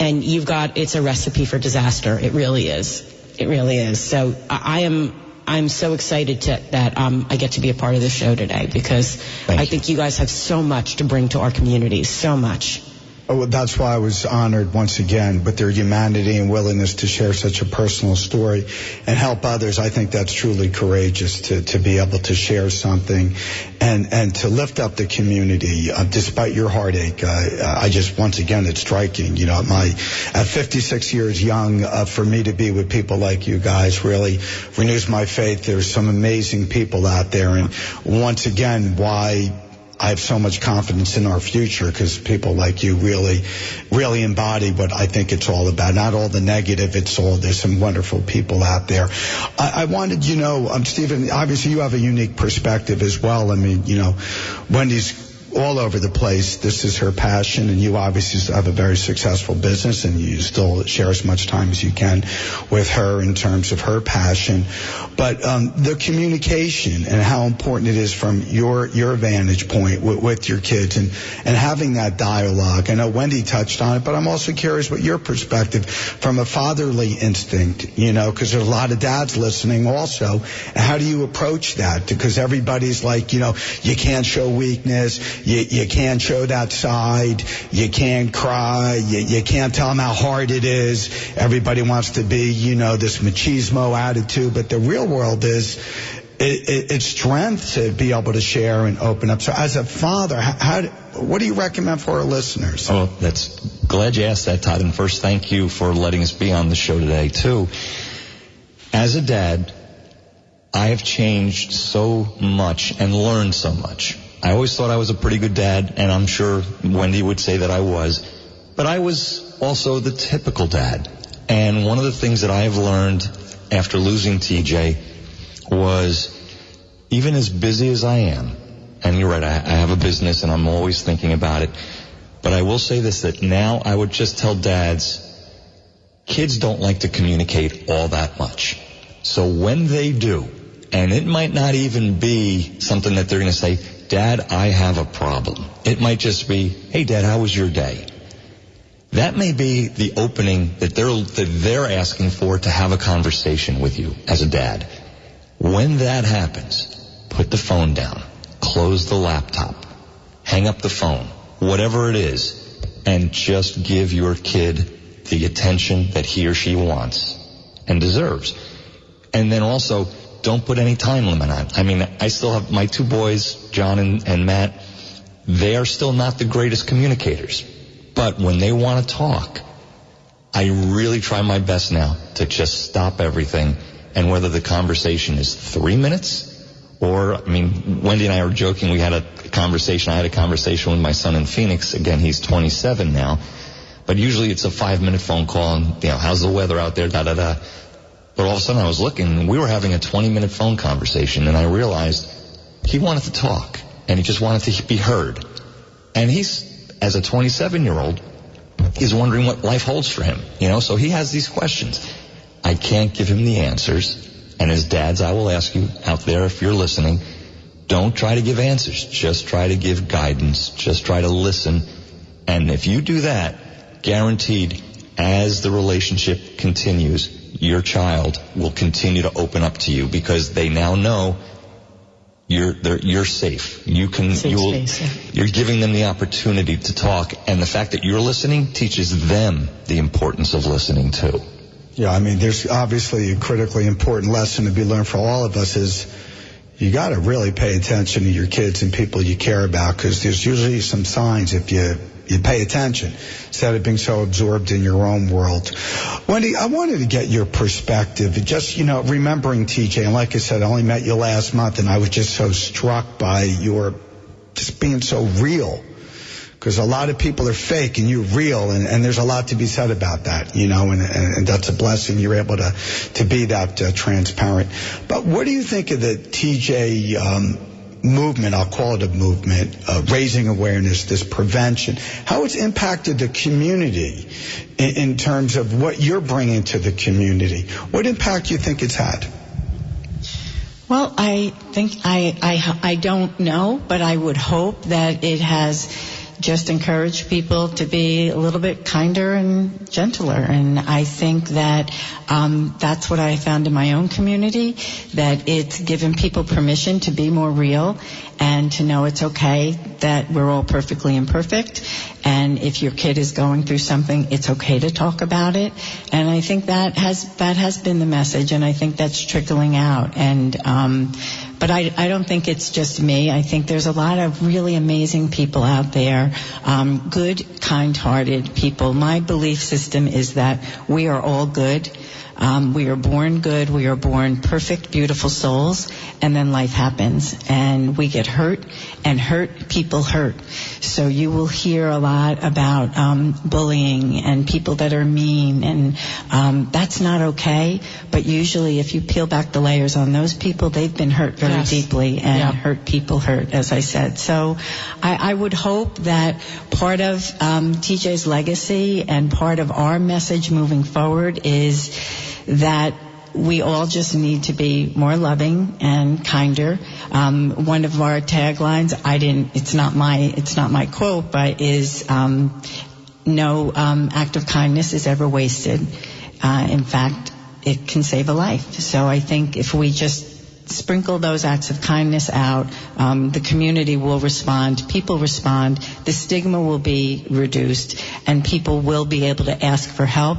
and it's a recipe for disaster. It really is. It really is. So I'm so excited that I get to be a part of this show today, because I think you guys have so much to bring to our communities, so much. Oh, that's why I was honored once again with their humanity and willingness to share such a personal story and help others. I think that's truly courageous to be able to share something and to lift up the community despite your heartache. I just, once again, it's striking. At 56 years young, for me to be with people like you guys really renews my faith. There's some amazing people out there, and once again, why I have so much confidence in our future, because people like you really, really embody what I think it's all about. Not all the negative, there's some wonderful people out there. I wanted, Steven, obviously you have a unique perspective as well. I mean, Wendy's all over the place. This is her passion, and you obviously have a very successful business, and you still share as much time as you can with her in terms of her passion. But the communication and how important it is from your vantage point with your kids and having that dialogue. I know Wendy touched on it, but I'm also curious what your perspective from a fatherly instinct, because there's a lot of dads listening also. And how do you approach that? Because everybody's like, you can't show weakness. You can't show that side. You can't cry. You can't tell them how hard it is. Everybody wants to be, this machismo attitude. But the real world is it's strength to be able to share and open up. So as a father, what do you recommend for our listeners? Oh, glad you asked that, Todd. And first, thank you for letting us be on the show today, too. As a dad, I have changed so much and learned so much. I always thought I was a pretty good dad, and I'm sure Wendy would say that I was. But I was also the typical dad. And one of the things that I have learned after losing TJ was, even as busy as I am, And you're right, I have a business and I'm always thinking about it. But I will say this, that now I would just tell dads, kids don't like to communicate all that much. So when they do, and it might not even be something that they're going to say, Dad, I have a problem. It might just be, hey, Dad, how was your day? That may be the opening that they're asking for to have a conversation with you as a dad. When that happens, put the phone down, close the laptop, hang up the phone, whatever it is, and just give your kid the attention that he or she wants and deserves. And then also, don't put any time limit on. I mean, I still have my two boys, John and Matt. They are still not the greatest communicators. But when they want to talk, I really try my best now to just stop everything. And whether the conversation is 3 minutes or, I mean, Wendy and I were joking. I had a conversation with my son in Phoenix. Again, he's 27 now. But usually it's a 5-minute phone call and, how's the weather out there, da-da-da. But all of a sudden I was looking, and we were having a 20-minute phone conversation, and I realized he wanted to talk, and he just wanted to be heard. And he's, as a 27-year-old, he's wondering what life holds for him, so he has these questions. I can't give him the answers, and as dads, I will ask you out there, if you're listening, don't try to give answers. Just try to give guidance. Just try to listen. And if you do that, guaranteed, as the relationship continues, your child will continue to open up to you because they now know you're safe. You're giving them the opportunity to talk, and the fact that you're listening teaches them the importance of listening too. Yeah, I mean, there's obviously a critically important lesson to be learned for all of us is you got to really pay attention to your kids and people you care about, because there's usually some signs if you pay attention instead of being so absorbed in your own world. Wendy, I wanted to get your perspective. Just, remembering TJ, and like I said, I only met you last month, and I was just so struck by your just being so real. Because a lot of people are fake and you're real, and there's a lot to be said about that, and that's a blessing. You're able to be that transparent. But what do you think of the TJ movement, I'll call it a movement, raising awareness, this prevention, how it's impacted the community in terms of what you're bringing to the community? What impact do you think it's had? Well, I think I don't know, but I would hope that it has just encouraged people to be a little bit kinder and gentler. And I think that that's what I found in my own community, that it's given people permission to be more real and to know it's okay that we're all perfectly imperfect. And if your kid is going through something, it's okay to talk about it. And I think that has been the message, and I think that's trickling out. And but I don't think it's just me. I think there's a lot of really amazing people out there, good, kind-hearted people. My belief system is that we are all good. We are born good. We are born perfect, beautiful souls. And then life happens. And we get hurt, and hurt people hurt. So you will hear a lot about bullying and people that are mean. And that's not okay. But usually if you peel back the layers on those people, they've been hurt very deeply. And hurt people hurt, as I said. So I would hope that part of TJ's legacy and part of our message moving forward is that we all just need to be more loving and kinder. One of our taglines, it's not my quote, but is no act of kindness is ever wasted. In fact, it can save a life. So I think if we just sprinkle those acts of kindness out, the community will respond, people respond, the stigma will be reduced, and people will be able to ask for help.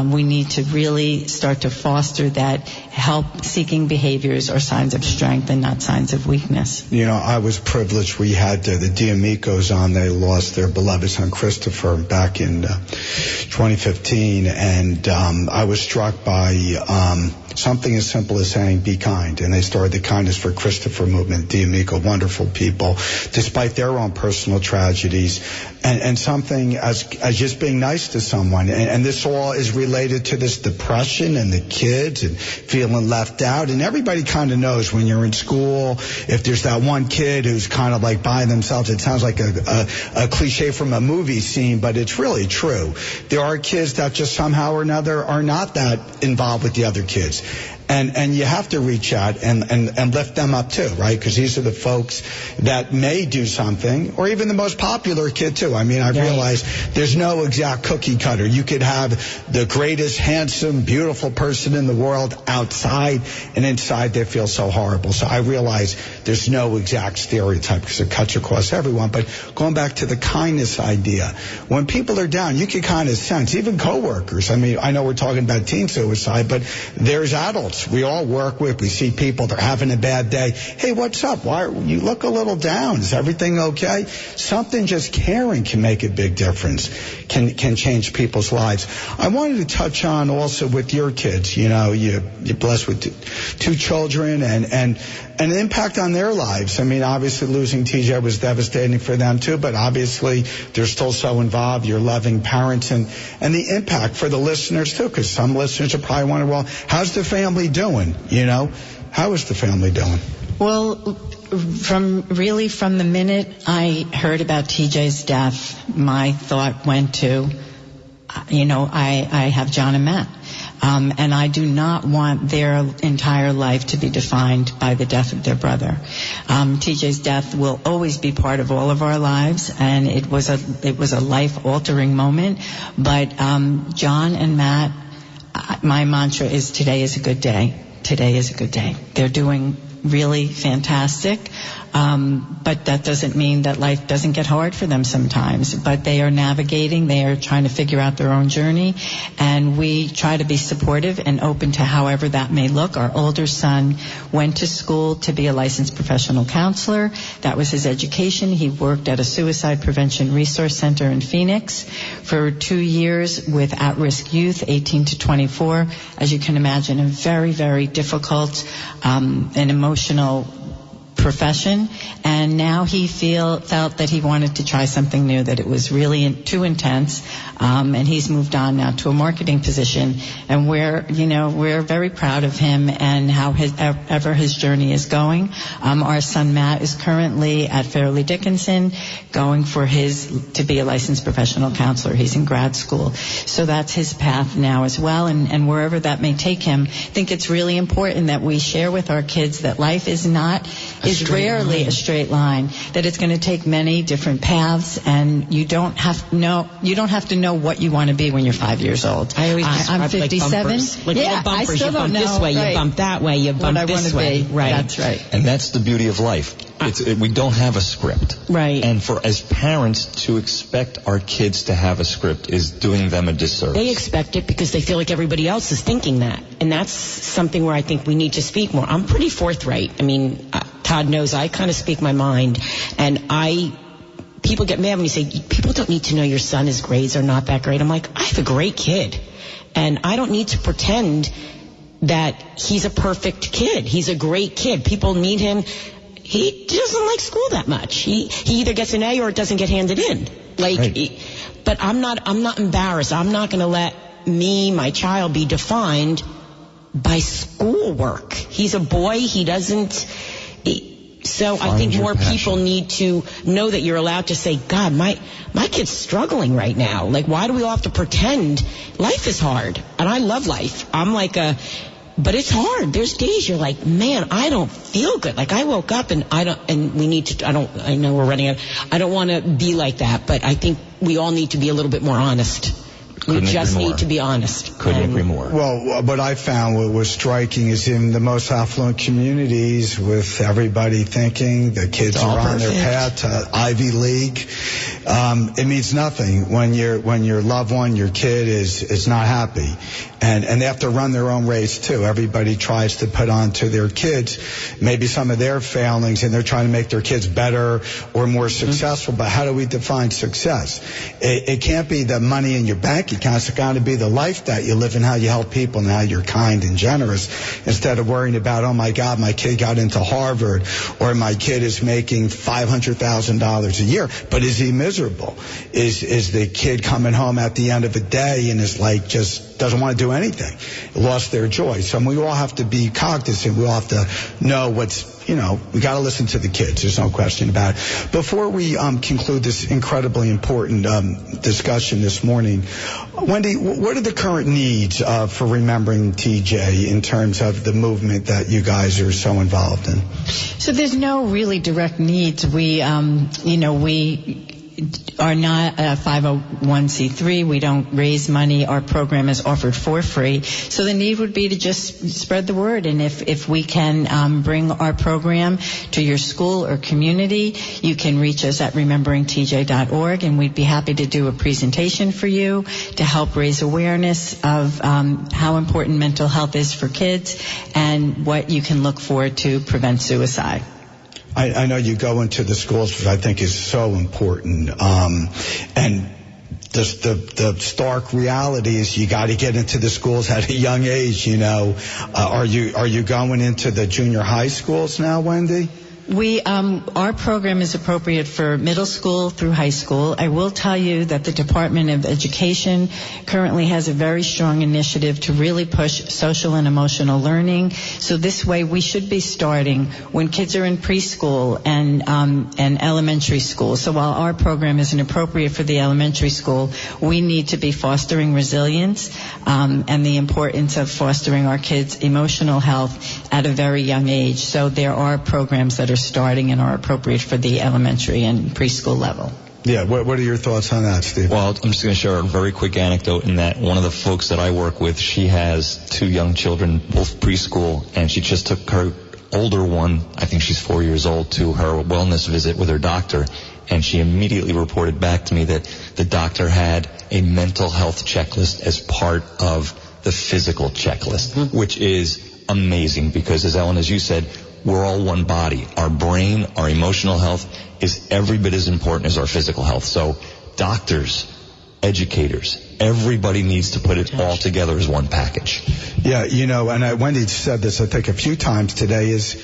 We need to really start to foster that help-seeking behaviors are signs of strength and not signs of weakness. I was privileged. We had the D'Amicos on. They lost their beloved son Christopher back in 2015, and I was struck by something as simple as saying, be kind. And they started the Kindness for Christopher movement, D'Amico, wonderful people, despite their own personal tragedies. And something as just being nice to someone. And this all is related to this depression and the kids and feeling feeling left out. And everybody kind of knows when you're in school, if there's that one kid who's kind of like by themselves. It sounds like a cliche from a movie scene, but it's really true. There are kids that just somehow or another are not that involved with the other kids. And you have to reach out and lift them up too, right? Because these are the folks that may do something, or even the most popular kid too. I mean, I realize there's no exact cookie cutter. You could have the greatest, handsome, beautiful person in the world outside, and inside they feel so horrible. So I realize there's no exact stereotype because it cuts across everyone. But going back to the kindness idea, when people are down, you can kind of sense, even coworkers. I mean, I know we're talking about teen suicide, but there's adults we all work with. We see people, they're having a bad day. Hey, what's up? Why you look a little down? Is everything okay? Something just caring can make a big difference, can change people's lives. I wanted to touch on also with your kids. You know, you're blessed with two children and an impact on their lives. I mean, obviously losing TJ was devastating for them too, but obviously they're still so involved. You're loving parents, and the impact for the listeners too, because some listeners are probably wondering, well, how's the family doing? You know, how is the family doing? Well, from the minute I heard about TJ's death, my thought went to, I have John and Matt. And I do not want their entire life to be defined by the death of their brother. TJ's death will always be part of all of our lives, and it was a life-altering moment. But John and Matt, my mantra is today is a good day. Today is a good day. They're doing really fantastic. But that doesn't mean that life doesn't get hard for them sometimes. But they are navigating, they are trying to figure out their own journey, and we try to be supportive and open to however that may look. Our older son went to school to be a licensed professional counselor. That was his education. He worked at a suicide prevention resource center in Phoenix for 2 years with at-risk youth, 18 to 24. As you can imagine, a very, very difficult and emotional profession, and now he felt that he wanted to try something new, that it was really too intense, and he's moved on now to a marketing position, and we're very proud of him and how his journey is going. Our son Matt is currently at Fairleigh Dickinson going for to be a licensed professional counselor. He's in grad school, so that's his path now as well, and wherever that may take him. I think it's really important that we share with our kids that life is rarely a straight line, that it's going to take many different paths, and you don't have to know what you want to be when you're 5 years old. I always I'm 57. Like little bumpers. I still you bump don't know. This way, right. you bump that way, you bump this way. Right. That's right. And that's the beauty of life. We don't have a script. Right. And as parents to expect our kids to have a script is doing them a disservice. They expect it because they feel like everybody else is thinking that. And that's something where I think we need to speak more. I'm pretty forthright. I mean, Todd knows I kind of speak my mind. And people get mad when you say, people don't need to know your son, his grades are not that great. I'm like, I have a great kid. And I don't need to pretend that he's a perfect kid. He's a great kid. People need him. He doesn't like school that much. He either gets an A or it doesn't get handed in. But I'm not embarrassed. I'm not going to let my child be defined by schoolwork. He's a boy. He doesn't. So I think more people need to know that you're allowed to say, God, my kid's struggling right now. Like, why do we all have to pretend? Life is hard, and I love life. But it's hard. There's days you're like, man, I don't feel good. Like, I woke up and I know we're running out. I don't want to be like that, but I think we all need to be a little bit more honest. We just need to be honest. Couldn't agree more. Well, what I found what was striking is in the most affluent communities, with everybody thinking the kids are on their path to Ivy League, it means nothing when your loved one, your kid is not happy. And they have to run their own race too. Everybody tries to put on to their kids maybe some of their failings, and they're trying to make their kids better or more successful. But how do we define success? It can't be the money in your bank account. It's got to be the life that you live and how you help people and how you're kind and generous, instead of worrying about, oh my God, my kid got into Harvard, or my kid is making $500,000 a year. But is he miserable? Is the kid coming home at the end of the day and is like just doesn't want to do anything, lost their joy. So we all have to be cognizant. We all have to know what's, we got to listen to the kids. There's no question about it. Before we conclude this incredibly important discussion this morning, Wendy, what are the current needs for Remembering TJ in terms of the movement that you guys are so involved in? So there's no really direct needs. We are not a 501c3. We don't raise money. Our program is offered for free. So the need would be to just spread the word. And if we can bring our program to your school or community, you can reach us at rememberingtj.org, and we'd be happy to do a presentation for you to help raise awareness of how important mental health is for kids and what you can look for to prevent suicide. I know you go into the schools, which I think is so important. And just the stark reality is you got to get into the schools at a young age, Are you going into the junior high schools now, Wendy? Our program is appropriate for middle school through high school. I will tell you that the Department of Education currently has a very strong initiative to really push social and emotional learning. So this way we should be starting when kids are in preschool and elementary school. So while our program isn't appropriate for the elementary school, we need to be fostering resilience and the importance of fostering our kids' emotional health at a very young age. So there are programs that are starting and are appropriate for the elementary and preschool level. Yeah, what are your thoughts on that, Steve? Well, I'm just going to share a very quick anecdote in that one of the folks that I work with, she has 2 young children, both preschool, and she just took her older one, I think she's 4 years old, to her wellness visit with her doctor, and she immediately reported back to me that the doctor had a mental health checklist as part of the physical checklist, which is amazing because, as you said, we're all one body. Our brain, our emotional health is every bit as important as our physical health. So doctors, educators, everybody needs to put it all together as one package. Yeah, and Wendy said this, I think, a few times today, is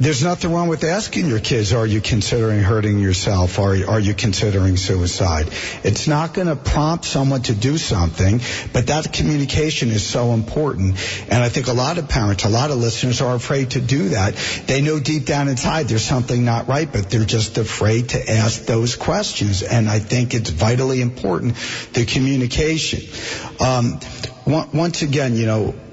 there's nothing wrong with asking your kids, are you considering hurting yourself? Are you considering suicide? It's not going to prompt someone to do something, but that communication is so important. And I think a lot of parents, a lot of listeners are afraid to do that. They know deep down inside there's something not right, but they're just afraid to ask those questions. And I think it's vitally important, the communication. Once again,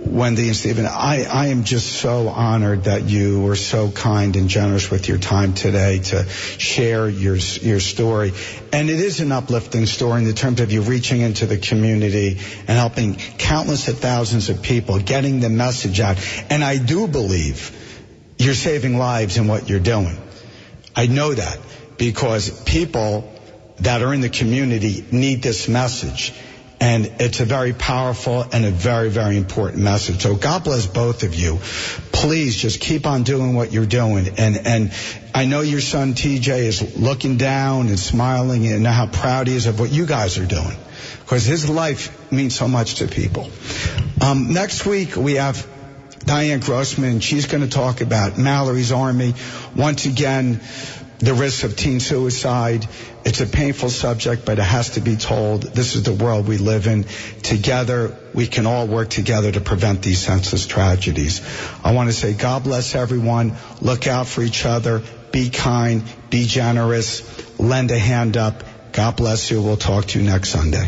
Wendy and Steven, I am just so honored that you were so kind and generous with your time today to share your story. And it is an uplifting story in the terms of you reaching into the community and helping countless of thousands of people, getting the message out. And I do believe you're saving lives in what you're doing. I know that because people that are in the community need this message. And it's a very powerful and a very, very important message. So God bless both of you. Please just keep on doing what you're doing. And I know your son TJ is looking down and smiling and how proud he is of what you guys are doing, because his life means so much to people. Next week we have Dianne Grossman. She's going to talk about Mallory's Army. Once again, the risks of teen suicide. It's a painful subject, but it has to be told. This is the world we live in. Together, we can all work together to prevent these senseless tragedies. I want to say God bless everyone. Look out for each other. Be kind. Be generous. Lend a hand up. God bless you. We'll talk to you next Sunday.